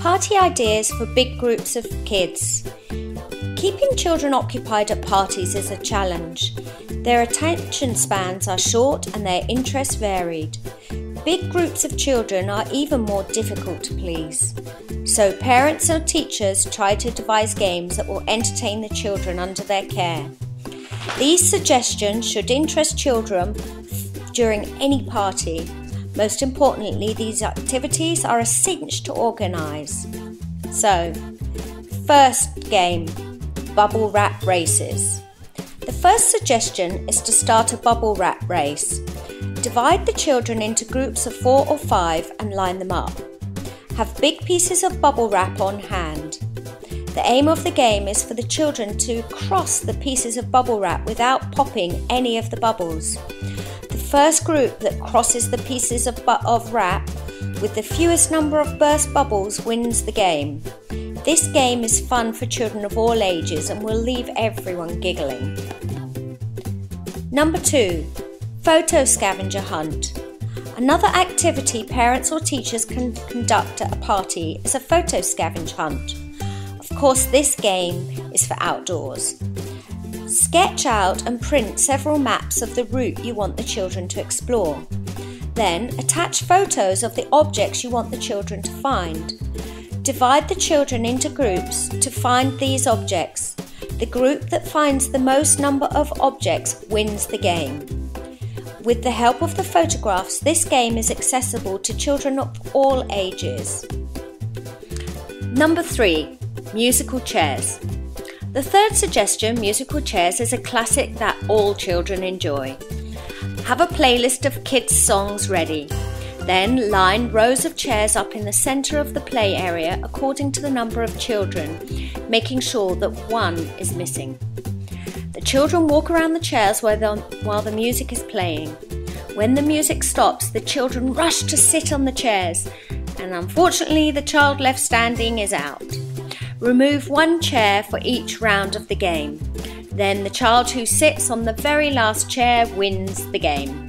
Party ideas for big groups of kids. Keeping children occupied at parties is a challenge. Their attention spans are short and their interests varied. Big groups of children are even more difficult to please. So parents or teachers try to devise games that will entertain the children under their care. These suggestions should interest children during any party. Most importantly, these activities are a cinch to organise. So, first game, bubble wrap races. The first suggestion is to start a bubble wrap race. Divide the children into groups of 4 or 5 and line them up. Have big pieces of bubble wrap on hand. The aim of the game is for the children to cross the pieces of bubble wrap without popping any of the bubbles. The first group that crosses the pieces of wrap with the fewest number of burst bubbles wins the game. This game is fun for children of all ages and will leave everyone giggling. Number 2. Photo scavenger hunt. Another activity parents or teachers can conduct at a party is a photo scavenge hunt. Of course, this game is for outdoors. Sketch out and print several maps of the route you want the children to explore. Then attach photos of the objects you want the children to find. Divide the children into groups to find these objects. The group that finds the most number of objects wins the game. With the help of the photographs, this game is accessible to children of all ages. Number 3. Musical chairs. The third suggestion, musical chairs, is a classic that all children enjoy. Have a playlist of kids' songs ready. Then line rows of chairs up in the centre of the play area according to the number of children, making sure that one is missing. The children walk around the chairs while the music is playing. When the music stops, the children rush to sit on the chairs, and unfortunately the child left standing is out. Remove one chair for each round of the game. Then the child who sits on the very last chair wins the game.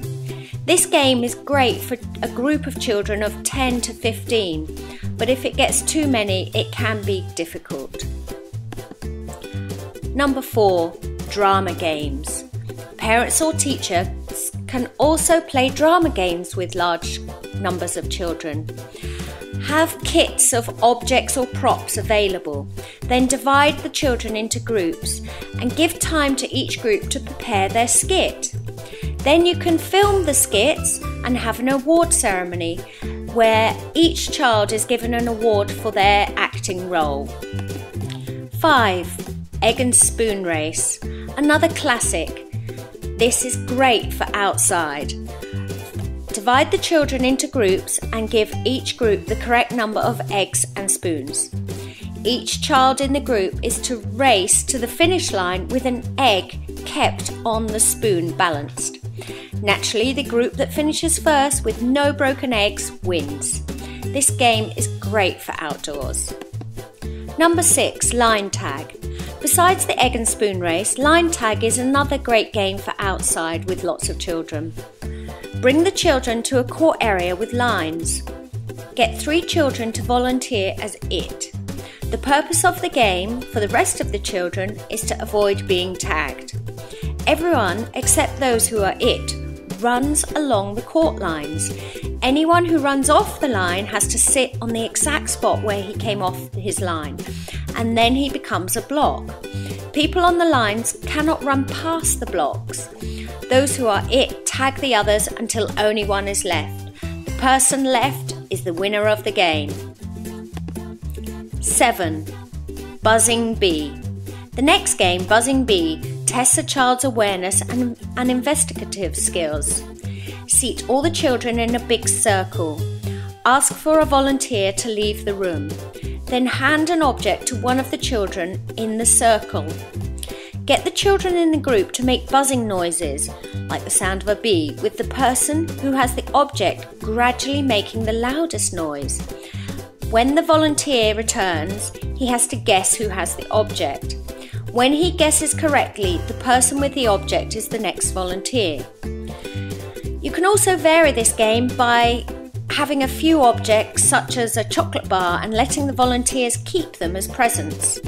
This game is great for a group of children of 10 to 15, but if it gets too many, it can be difficult. Number 4. Drama games. Parents or teachers can also play drama games with large numbers of children. Have kits of objects or props available. Then divide the children into groups and give time to each group to prepare their skit. Then you can film the skits and have an award ceremony where each child is given an award for their acting role. 5. Egg and spoon race. Another classic. This is great for outside. Divide the children into groups and give each group the correct number of eggs and spoons. Each child in the group is to race to the finish line with an egg kept on the spoon balanced. Naturally, the group that finishes first with no broken eggs wins. This game is great for outdoors. Number 6. Line tag. Besides the egg and spoon race, line tag is another great game for outside with lots of children. Bring the children to a court area with lines. Get 3 children to volunteer as it. The purpose of the game for the rest of the children is to avoid being tagged. Everyone, except those who are it, runs along the court lines. Anyone who runs off the line has to sit on the exact spot where he came off his line, and then he becomes a block. People on the lines cannot run past the blocks. Those who are it tag the others until only one is left. The person left is the winner of the game. 7. Buzzing Bee. The next game, Buzzing Bee, tests a child's awareness and investigative skills. Seat all the children in a big circle. Ask for a volunteer to leave the room. Then hand an object to one of the children in the circle. Get the children in the group to make buzzing noises, like the sound of a bee, with the person who has the object gradually making the loudest noise. When the volunteer returns, he has to guess who has the object. When he guesses correctly, the person with the object is the next volunteer. You can also vary this game by having a few objects such as a chocolate bar and letting the volunteers keep them as presents.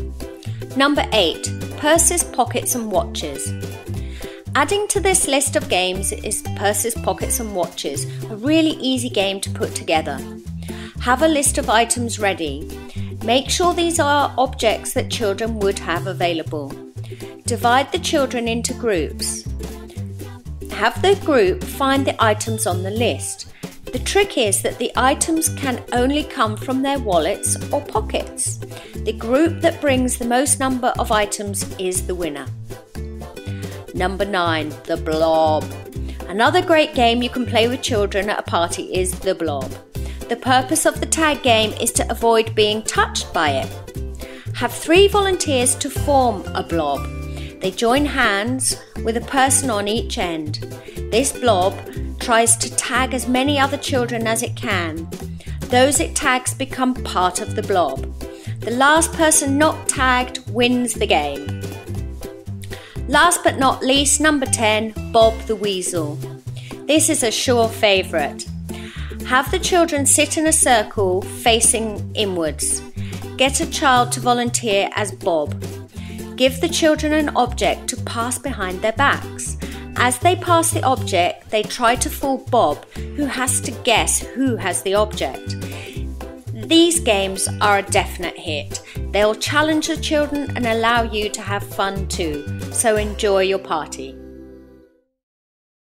Number 8. Purses, pockets and watches. Adding to this list of games is purses, pockets and watches, a really easy game to put together. Have a list of items ready. Make sure these are objects that children would have available. Divide the children into groups. Have the group find the items on the list. The trick is that the items can only come from their wallets or pockets. The group that brings the most number of items is the winner. Number 9. The Blob. Another great game you can play with children at a party is the Blob. The purpose of the tag game is to avoid being touched by it. Have 3 volunteers to form a blob. They join hands with a person on each end. This blob tries to tag as many other children as it can. Those it tags become part of the blob. The last person not tagged wins the game. Last but not least, number 10, Bob the Weasel. This is a sure favourite. Have the children sit in a circle facing inwards. Get a child to volunteer as Bob. Give the children an object to pass behind their backs. As they pass the object, they try to fool Bob, who has to guess who has the object. These games are a definite hit. They'll challenge the children and allow you to have fun too, so enjoy your party.